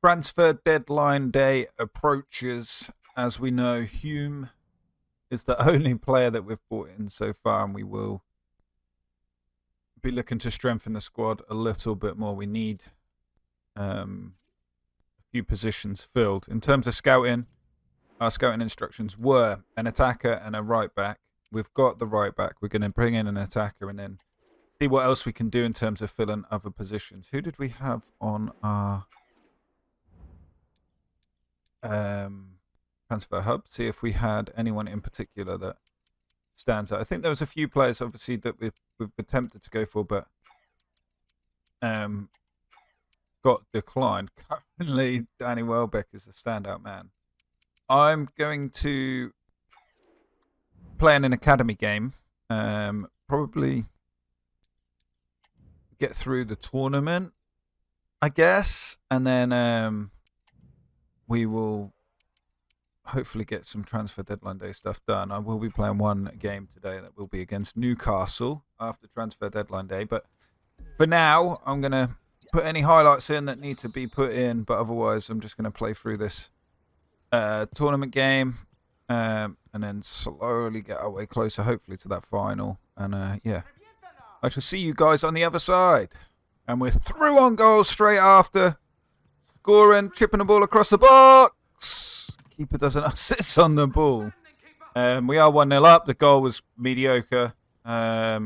Transfer deadline day approaches. As we know, Hume is the only player that we've brought in so far, and we will be looking to strengthen the squad a little bit more. We need a few positions filled. In terms of scouting, our scouting instructions were an attacker and a right back. We've got the right back. We're going to bring in an attacker and then see what else we can do in terms of filling other positions. Who did we have on our transfer hub? See if we had anyone in particular that stands out. I think there was a few players, obviously, that we've attempted to go for, but got declined. Currently, Danny Welbeck is the standout man. I'm going to play in an academy game. Probably get through the tournament, I guess, and then we will hopefully get some transfer deadline day stuff done. I will be playing one game today that will be against Newcastle after transfer deadline day. But for now, I'm going to put any highlights in that need to be put in. But otherwise, I'm just going to play through this tournament game and then slowly get our way closer, hopefully, to that final. And yeah, I shall see you guys on the other side. And we're through on goal straight after. Scoring, chipping the ball across the box. Keeper doesn't assist on the ball. We are 1-0 up. The goal was mediocre. Yeah,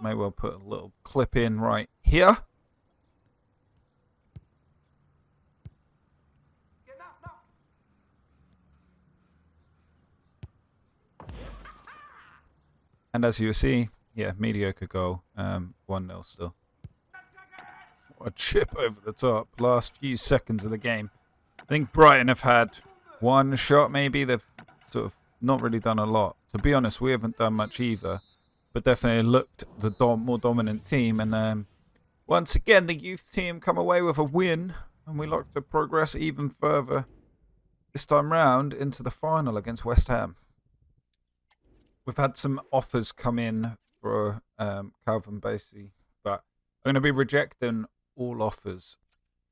may well put a little clip in right here. And as you see, yeah, mediocre goal. 1-0 still. A chip over the top. Last few seconds of the game. I think Brighton have had one shot maybe. They've sort of not really done a lot. To be honest, we haven't done much either. But definitely looked the more dominant team. And once again, the youth team come away with a win. And we look to progress even further this time round into the final against West Ham. We've had some offers come in for Calvin Bassey. But I'm going to be rejecting all offers.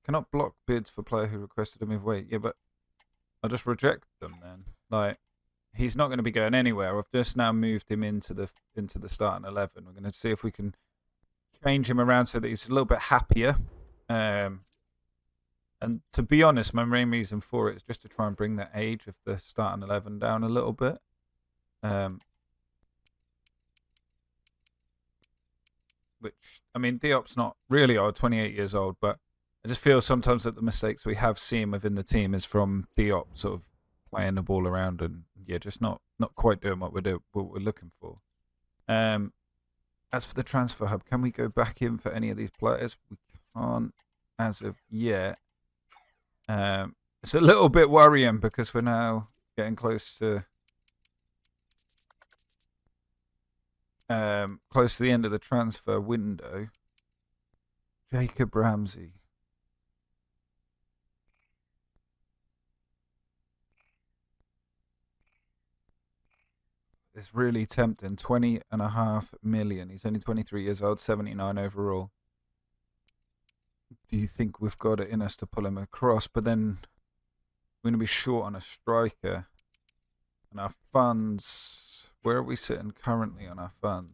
Cannot block bids for player who requested a move away. Yeah, but I'll just reject them then. Like, he's not going to be going anywhere. I've just now moved him into the starting 11. We're going to see if we can change him around so that he's a little bit happier. And to be honest, my main reason for it is just to try and bring the age of the starting 11 down a little bit. Which, I mean, Diop's not really old, 28 years old, but I just feel sometimes that the mistakes we have seen within the team is from Diop sort of playing the ball around and, yeah, just not quite doing what we're looking for. As for the transfer hub, can we go back in for any of these players? We can't as of yet. It's a little bit worrying because we're now getting close to the end of the transfer window. Jacob Ramsey. It's really tempting. 20.5 million. He's only 23 years old, 79 overall. Do you think we've got it in us to pull him across? But then we're going to be short on a striker. And our funds, where are we sitting currently on our funds?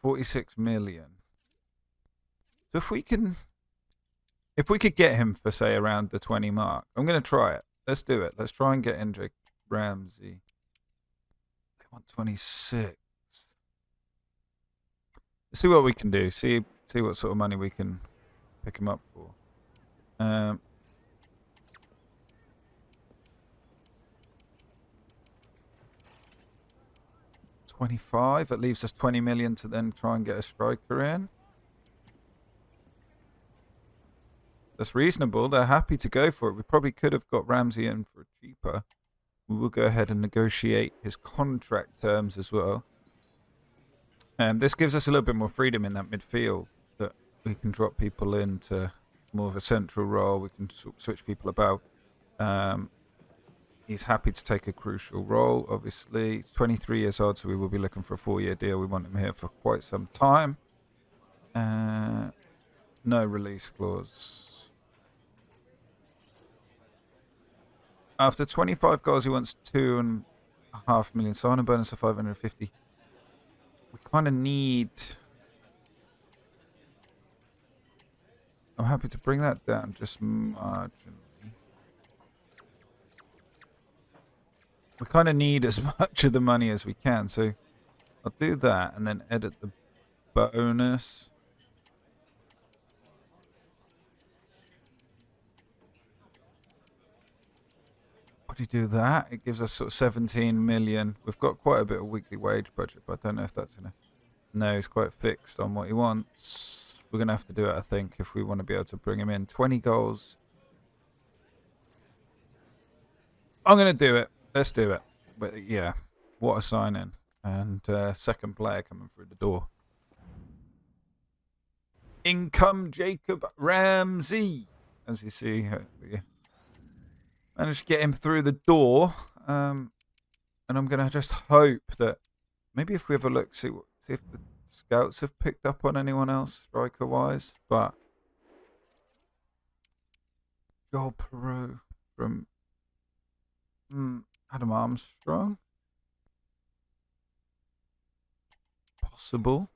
46 million. So if we could get him for, say, around the 20 mark, I'm going to try it. Let's do it. Let's try and get in Jake Ramsey. They want 26. Let's see what we can do. See what sort of money we can pick him up for. 25. That leaves us 20 million to then try and get a striker in. That's reasonable. They're happy to go for it. We probably could have got Ramsey in for cheaper. We will go ahead and negotiate his contract terms as well. This gives us a little bit more freedom in that midfield, that we can drop people into more of a central role. We can switch people about. He's happy to take a crucial role, obviously. He's 23 years old, so we will be looking for a 4-year deal. We want him here for quite some time. No release clause. After 25 goals, he wants 2.5 million. Sign-on bonus of 550. We kind of need... I'm happy to bring that down just marginally. We kind of need as much of the money as we can, so I'll do that and then edit the bonus. What do you do that? It gives us sort of 17 million. We've got quite a bit of weekly wage budget, but I don't know if that's gonna... No, he's quite fixed on what he wants. We're gonna have to do it, I think, if we want to be able to bring him in. 20 goals. I'm gonna do it. Let's do it. But yeah, what a sign-in. And second player coming through the door. Income Jacob Ramsey. As you see, managed to get him through the door. And I'm going to just hope that maybe if we have a look, see if the scouts have picked up on anyone else striker-wise. But Joel Perot from Adam Armstrong. Possible.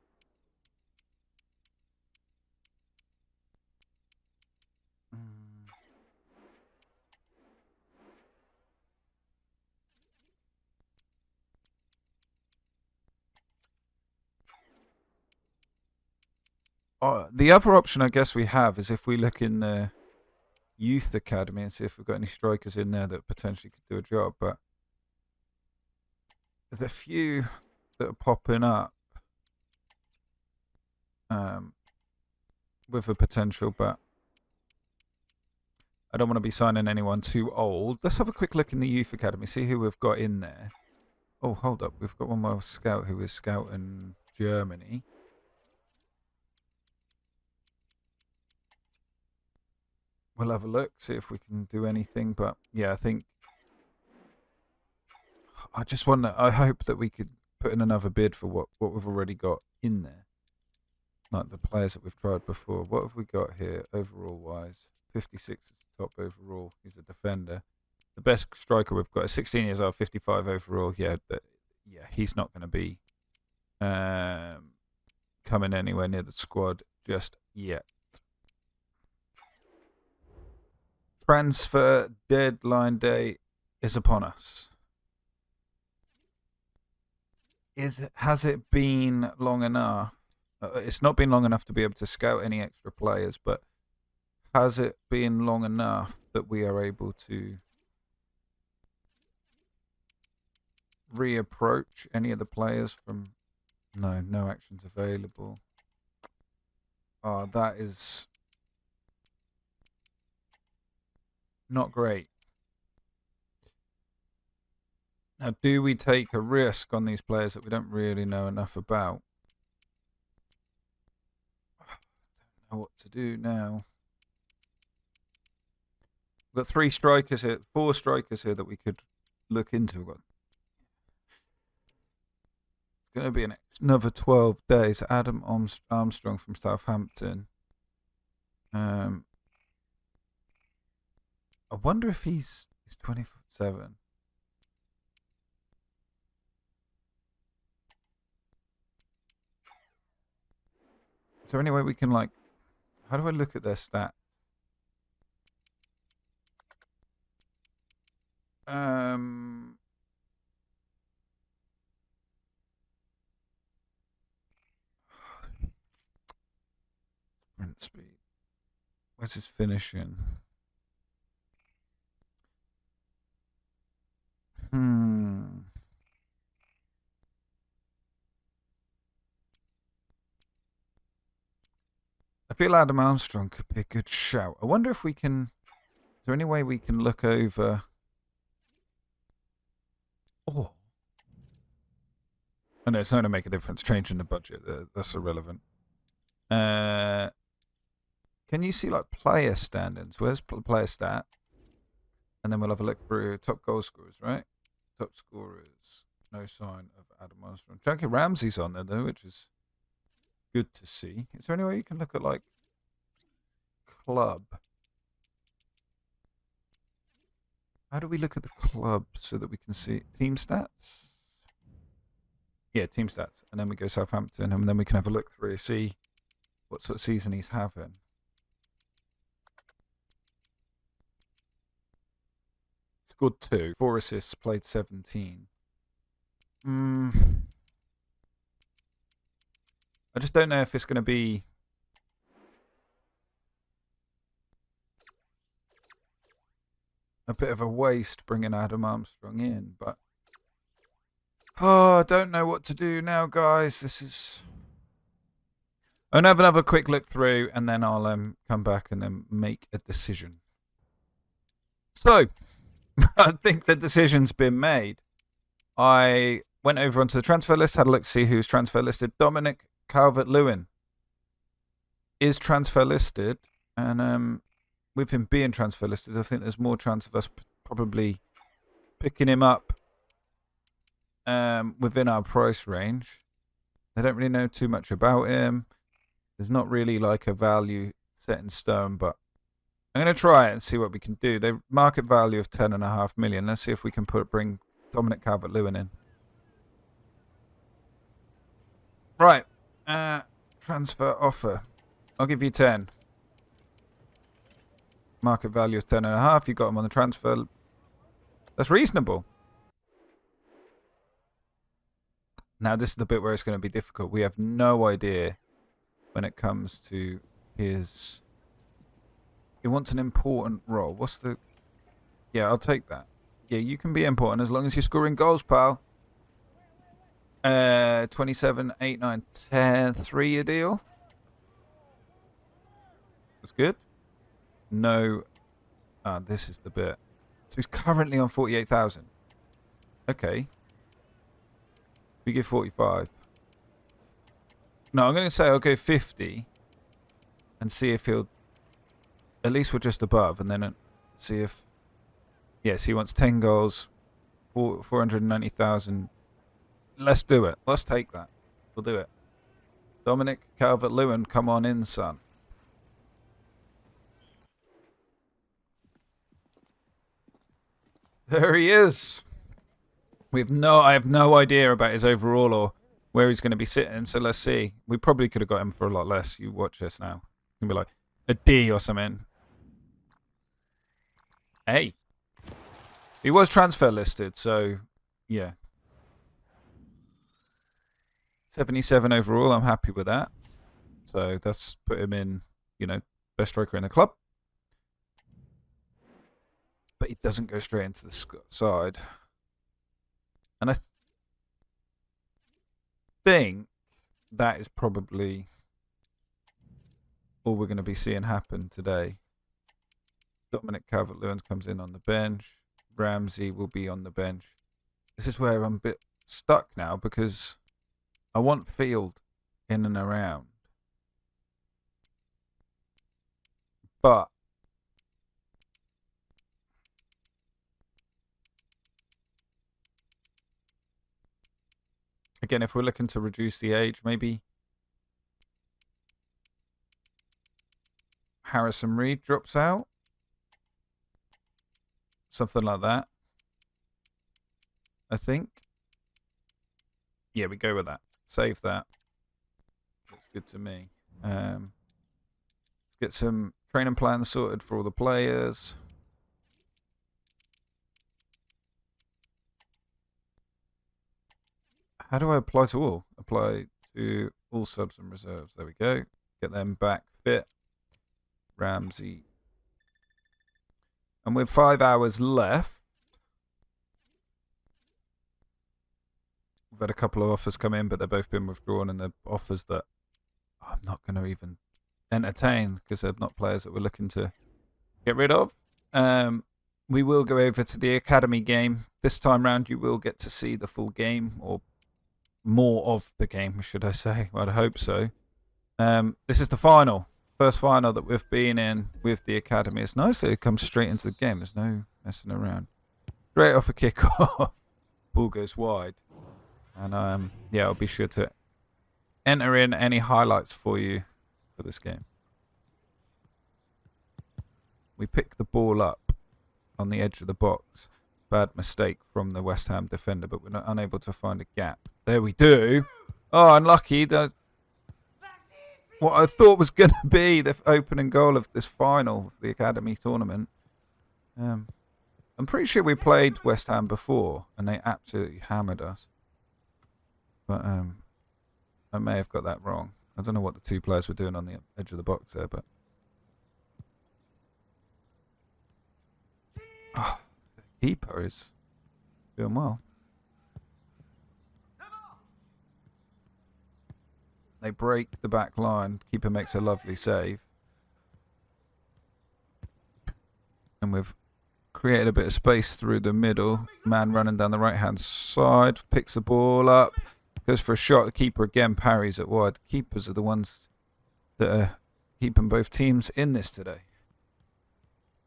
The other option I guess we have is if we look in the youth academy and see if we've got any strikers in there that potentially could do a job. But there's a few that are popping up with a potential, but I don't want to be signing anyone too old. Let's have a quick look in the youth academy, see who we've got in there. Oh, hold up. We've got one more scout who is scouting Germany. We'll have a look, see if we can do anything. But yeah, I think I hope that we could put in another bid for what we've already got in there. Like the players that we've tried before. What have we got here overall wise? 56 is the top overall. He's a defender. The best striker we've got is 16 years old, 55 overall. Yeah, but yeah, he's not going to be coming anywhere near the squad just yet. Transfer deadline day is upon us. Has it been long enough? It's not been long enough to be able to scout any extra players, but has it been long enough that we are able to reapproach any of the players from... No actions available. Oh, that is not great. Now, do we take a risk on these players that we don't really know enough about? I don't know what to do now. We've got 4 strikers here that we could look into. It's going to be another 12 days. Adam Armstrong from Southampton. I wonder if he's 27. Is there any way we can, like... How do I look at their stats? Sprint speed. Where's his finishing? I feel Adam Armstrong could be a good shout. I wonder if we can... Is there any way we can look over... Oh. I know it's not going to make a difference. Changing the budget. That's irrelevant. Can you see like player standings? Where's player stats? And then we'll have a look through top goal scorers, right? Top scorers. No sign of Adam Armstrong. Jackie Ramsey's on there though, which is good to see. Is there any way you can look at, like, club? How do we look at the club so that we can see team stats? Yeah, team stats. And then we go Southampton, and then we can have a look through, see what sort of season he's having. Scored 2, 4 assists, played 17. I just don't know if it's going to be a bit of a waste bringing Adam Armstrong in, but I don't know what to do now, guys. This is... I'm going to have another quick look through, and then I'll come back and then make a decision. So, I think the decision's been made. I went over onto the transfer list, had a look to see who's transfer listed. Dominic Calvert-Lewin is transfer listed, and with him being transfer listed, I think there's more chance of us probably picking him up within our price range. They don't really know too much about him. There's not really like a value set in stone, but I'm going to try it and see what we can do. The market value of 10.5 million. Let's see if we can bring Dominic Calvert-Lewin in. Right. Transfer offer. I'll give you 10. Market value of 10.5. You got him on the transfer. That's reasonable. Now, this is the bit where it's going to be difficult. We have no idea when it comes to his... He wants an important role. What's the... Yeah, I'll take that. Yeah, you can be important as long as you're scoring goals, pal. 27, 8, 9, 10. 3-year deal. That's good. No. This is the bit. So he's currently on 48,000. Okay. We give 45. No, I'm going to say I'll go 50 and see if he'll... At least we're just above, and then see if... Yes, he wants 10 goals, 490,000. Let's do it. Let's take that. We'll do it. Dominic Calvert-Lewin, come on in, son. There he is. I have no idea about his overall or where he's going to be sitting, so let's see. We probably could have got him for a lot less. You watch this now. It's going to be like a D or something. Hey. He was transfer listed, so yeah. 77 overall, I'm happy with that. So that's put him in, best striker in the club. But he doesn't go straight into the side. And I think that is probably all we're going to be seeing happen today. Dominic Calvert-Lewin comes in on the bench. Ramsey will be on the bench. This is where I'm a bit stuck now because I want Field in and around. But again, if we're looking to reduce the age, maybe Harrison Reed drops out. Something like that. I think. Yeah, we go with that. Save that. Looks good to me. Let's get some training plans sorted for all the players. How do I apply to all? Apply to all subs and reserves. There we go. Get them back fit. Ramsey. And with 5 hours left, we've had a couple of offers come in, but they've both been withdrawn, and they're offers that I'm not going to even entertain because they're not players that we're looking to get rid of. We will go over to the academy game. This time round, you will get to see the full game, or more of the game, should I say. Well, I hope so. This is the final. First final that we've been in with the academy. It's nice that it comes straight into the game. There's no messing around. Straight off a kick-off. Ball goes wide. And, yeah, I'll be sure to enter in any highlights for you for this game. We pick the ball up on the edge of the box. Bad mistake from the West Ham defender, but we're not unable to find a gap. There we do. Oh, unlucky. What I thought was going to be the opening goal of this final, the Academy tournament. I'm pretty sure we played West Ham before, and they absolutely hammered us. But I may have got that wrong. I don't know what the two players were doing on the edge of the box there, but... Oh, the keeper is doing well. They break the back line. Keeper makes a lovely save. And we've created a bit of space through the middle. Man running down the right-hand side. Picks the ball up. Goes for a shot. The keeper again parries it wide. Keepers are the ones that are keeping both teams in this today.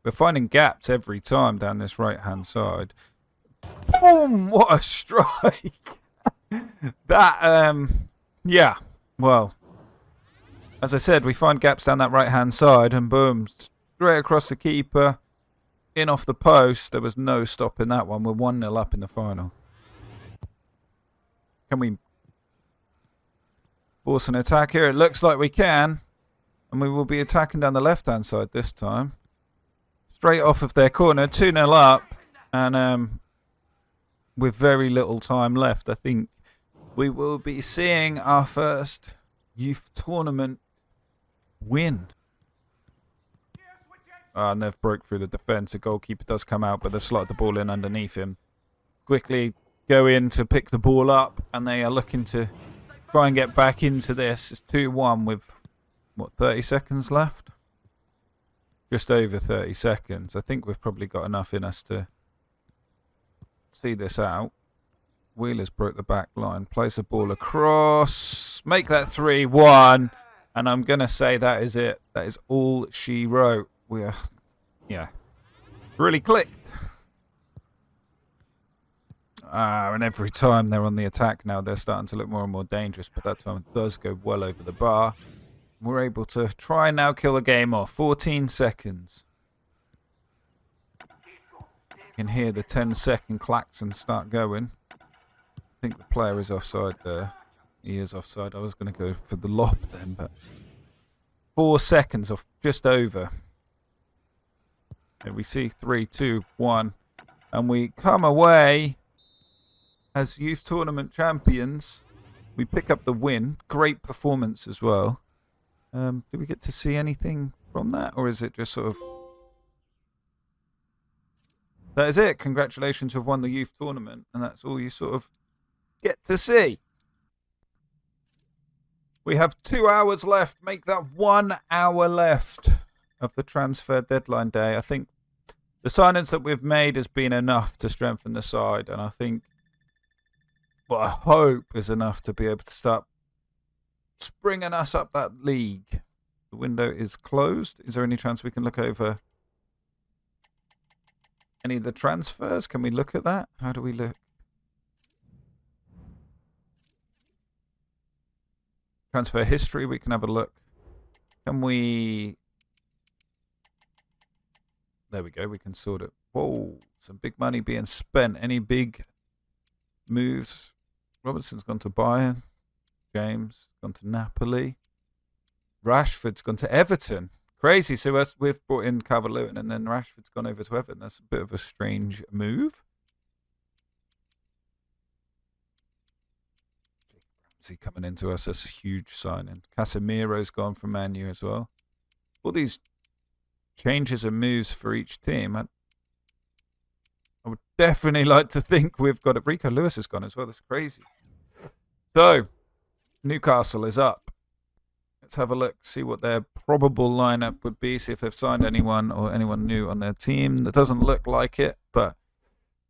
We're finding gaps every time down this right-hand side. Boom! What a strike! That, yeah. Well, as I said, we find gaps down that right-hand side, and boom, straight across the keeper, in off the post. There was no stopping that one. We're 1-0 up in the final. Can we force an attack here? It looks like we can, and we will be attacking down the left-hand side this time. Straight off of their corner, 2-0 up, and with very little time left, I think we will be seeing our first youth tournament win. And they've broke through the defence. The goalkeeper does come out, but they've slotted the ball in underneath him. Quickly go in to pick the ball up, and they are looking to try and get back into this. It's 2-1 with, what, 30 seconds left? Just over 30 seconds. I think we've probably got enough in us to see this out. Wheeler's broke the back line. Plays the ball across. Make that 3-1. And I'm going to say that is it. That is all she wrote. Yeah. Really clicked. And every time they're on the attack now, they're starting to look more and more dangerous. But that time it does go well over the bar. We're able to try and now kill the game off. 14 seconds. You can hear the 10-second klaxon start going. I think the player is offside there. He is offside. I was going to go for the lob then, but 4 seconds off, just over. And we see 3, 2, 1. And we come away as youth tournament champions. We pick up the win. Great performance as well. Do we get to see anything from that? Or is it just sort of... That is it. Congratulations, we've won the youth tournament. And that's all you sort of get to see. We have 2 hours left. Make that 1 hour left of the transfer deadline day. I think the signings that we've made has been enough to strengthen the side. And I think what I hope is enough to be able to start springing us up that league. The window is closed. Is there any chance we can look over any of the transfers? Can we look at that? How do we look? Transfer history, we can have a look. Can we... There we go, we can sort it. Whoa, some big money being spent. Any big moves? Robertson's gone to Bayern. James gone to Napoli. Rashford's gone to Everton. Crazy. So we've brought in Calvert-Lewin and then Rashford's gone over to Everton. That's a bit of a strange move. Ramsey coming into us. That's a huge signing. Casemiro's gone from Man U as well. All these changes and moves for each team. I would definitely like to think we've got it. Rico Lewis has gone as well. That's crazy. So, Newcastle is up. Let's have a look, see what their probable lineup would be, see if they've signed anyone or anyone new on their team. That doesn't look like it, but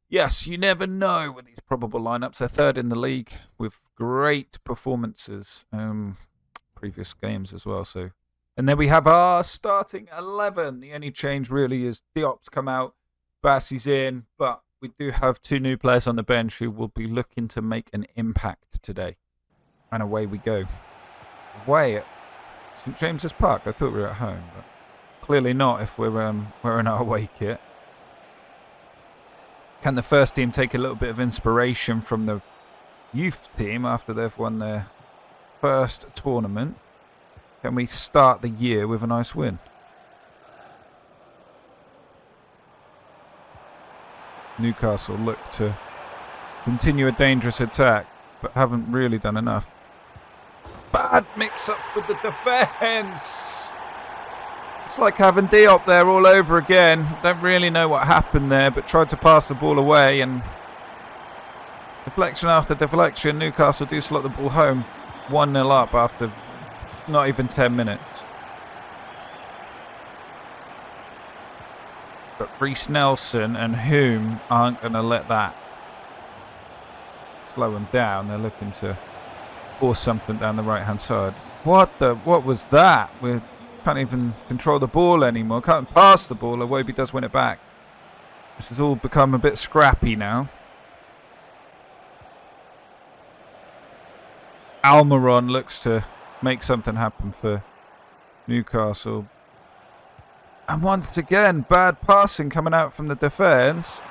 yes, you never know with these probable lineups. They're third in the league with great performances, previous games as well. So, and then we have our starting 11. The only change really is Diop's come out, Bassey's in, but we do have 2 new players on the bench who will be looking to make an impact today. And away we go. away at St James's Park. I thought we were at home, but clearly not if we're wearing our away kit. Can the first team take a little bit of inspiration from the youth team after they've won their first tournament? Can we start the year with a nice win? Newcastle look to continue a dangerous attack, but haven't really done enough. Bad mix-up with the defence. It's like having Diop there all over again. Don't really know what happened there, but tried to pass the ball away, and deflection after deflection. Newcastle do slot the ball home. 1-0 up after not even 10 minutes. But Reece Nelson and Hume aren't going to let that slow them down. They're looking to force something down the right-hand side. What was that? We can't even control the ball anymore. Can't pass the ball. Iwobi does win it back. This has all become a bit scrappy now. Almiron looks to make something happen for Newcastle. And once again, bad passing coming out from the defence.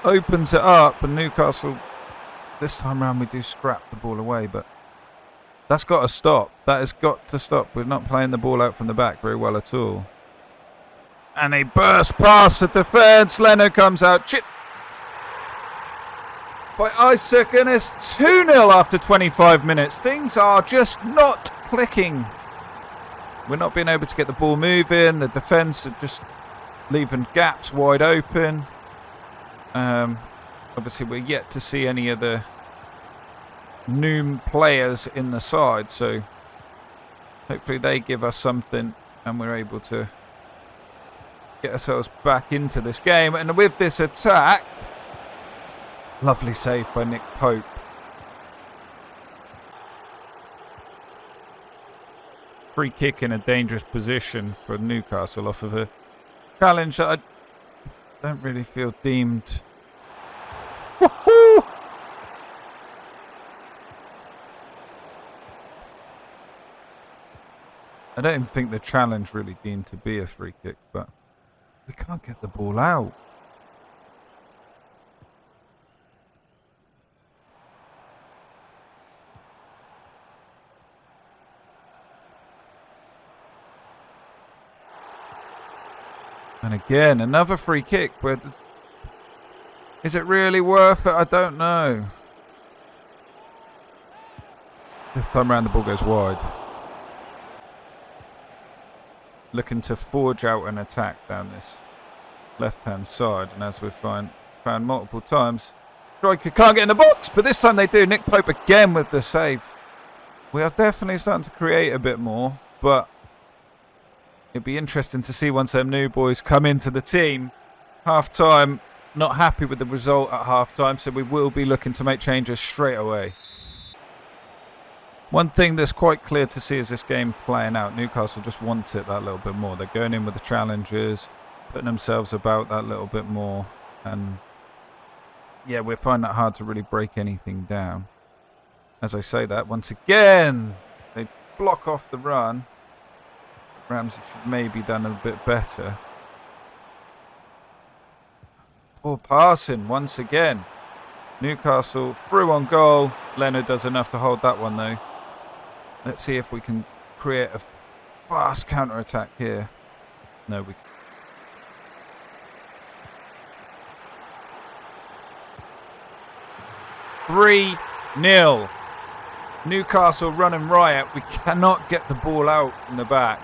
Opens it up, and Newcastle, this time round, we do scrap the ball away, but that's got to stop. That has got to stop. We're not playing the ball out from the back very well at all. And a burst past the defence. Leno comes out. Chip by Isaac, and it's 2-0 after 25 minutes. Things are just not clicking. We're not being able to get the ball moving. The defence are just leaving gaps wide open. Obviously, we're yet to see any of the new players in the side, so hopefully they give us something and we're able to get ourselves back into this game. And with this attack, lovely save by Nick Pope. Free kick in a dangerous position for Newcastle off of a challenge that I don't really feel deemed. Woohoo! I don't even think the challenge really deemed to be a free kick, but we can't get the ball out. And again, another free kick. Is it really worth it? I don't know. This time around, the ball goes wide. Looking to forge out an attack down this left-hand side. And as we've found multiple times, striker can't get in the box, but this time they do. Nick Pope again with the save. We are definitely starting to create a bit more, but it'd be interesting to see once them new boys come into the team. Half-time, not happy with the result at half-time, so we will be looking to make changes straight away. One thing that's quite clear to see is this game playing out. Newcastle just want it that little bit more. They're going in with the challenges, putting themselves about that little bit more. And yeah, we're finding it hard to really break anything down. As I say that, once again, they block off the run. Ramsey should maybe done a bit better. Poor passing once again. Newcastle through on goal. Leno does enough to hold that one though. Let's see if we can create a fast counter-attack here. No, we can't. 3-0. Newcastle running riot. We cannot get the ball out from the back.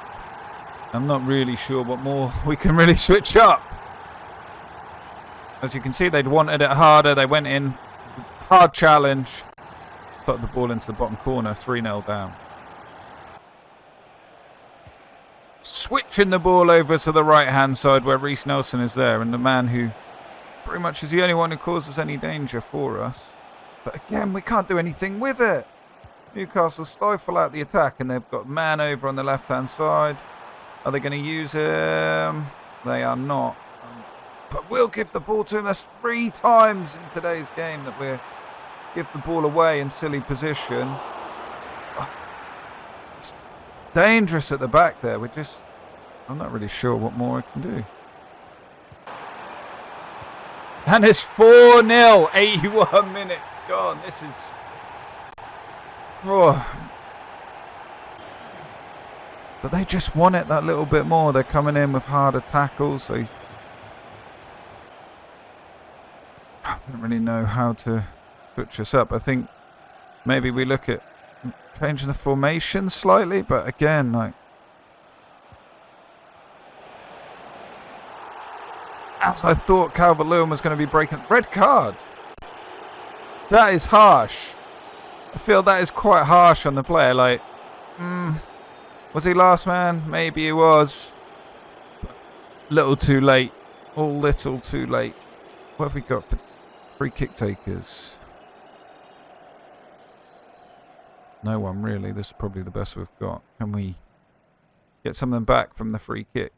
I'm not really sure what more we can really switch up. As you can see, they'd wanted it harder. They went in. Hard challenge. Slot the ball into the bottom corner. 3-0 down. Switching the ball over to the right-hand side where Reece Nelson is there. And the man who pretty much is the only one who causes any danger for us. But again, we can't do anything with it. Newcastle stifle out the attack. And they've got man over on the left-hand side. Are they going to use him? They are not. But we'll give the ball to him. That's 3 times in today's game that we give the ball away in silly positions. It's dangerous at the back there. I'm not really sure what more I can do. And it's 4-0, 81 minutes gone. This is... Oh. But they just want it that little bit more. They're coming in with harder tackles. So I don't really know how to switch this up. I think maybe we look at changing the formation slightly. But again, like... As I thought Calvert-Lewin was going to be breaking... Red card. That is harsh. I feel that is quite harsh on the player. Like, was he last man? Maybe he was. Little too late. All little too late. What have we got for free kick takers? No one really. This is probably the best we've got. Can we get something back from the free kick?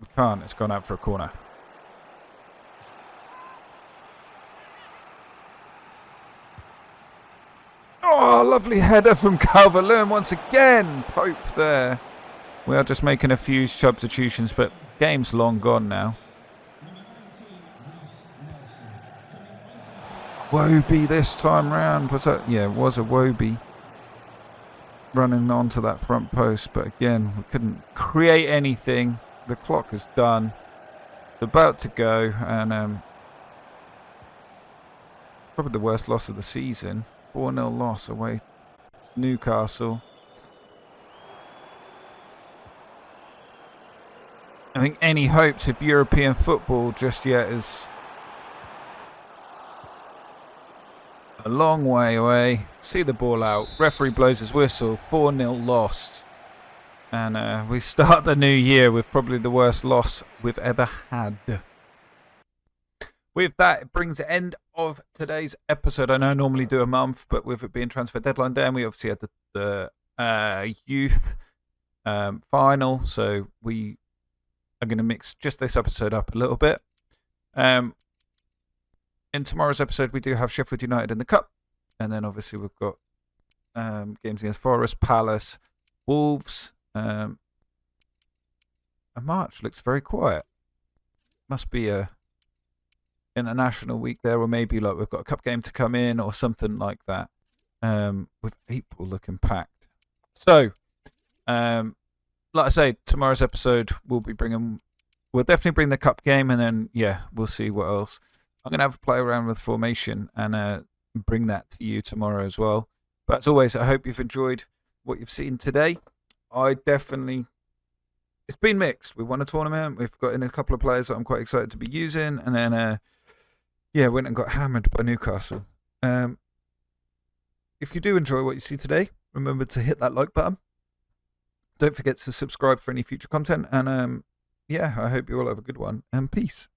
We can't. It's gone out for a corner. Oh, lovely header from Calvert-Lewin once again. Pope there. We are just making a few substitutions, but game's long gone now. Wobie this time round. Was that? Yeah, it was a Wobie running onto that front post, but again, we couldn't create anything. The clock is done. It's about to go, and probably the worst loss of the season. 4-0 loss away to Newcastle. I think any hopes of European football just yet is a long way away. See the ball out. Referee blows his whistle. 4-0 lost. And we start the new year with probably the worst loss we've ever had. With that, it brings the end of today's episode. I know I normally do a month, but with it being transfer deadline day, and we obviously had the youth final, so we are going to mix just this episode up a little bit. In tomorrow's episode, we do have Sheffield United in the Cup, and then obviously we've got games against Forest, Palace, Wolves. And March looks very quiet. Must be a international week there, or maybe like we've got a cup game to come in or something like that, with April looking packed. So like I say, tomorrow's episode we'll definitely bring the cup game, and then we'll see what else. I'm gonna have a play around with formation and bring that to you tomorrow as well. But as always, I hope you've enjoyed what you've seen today. It's been mixed. We won a tournament. We've got in a couple of players that I'm quite excited to be using, and then went and got hammered by Newcastle. If you do enjoy what you see today, remember to hit that like button. Don't forget to subscribe for any future content, and I hope you all have a good one, and peace.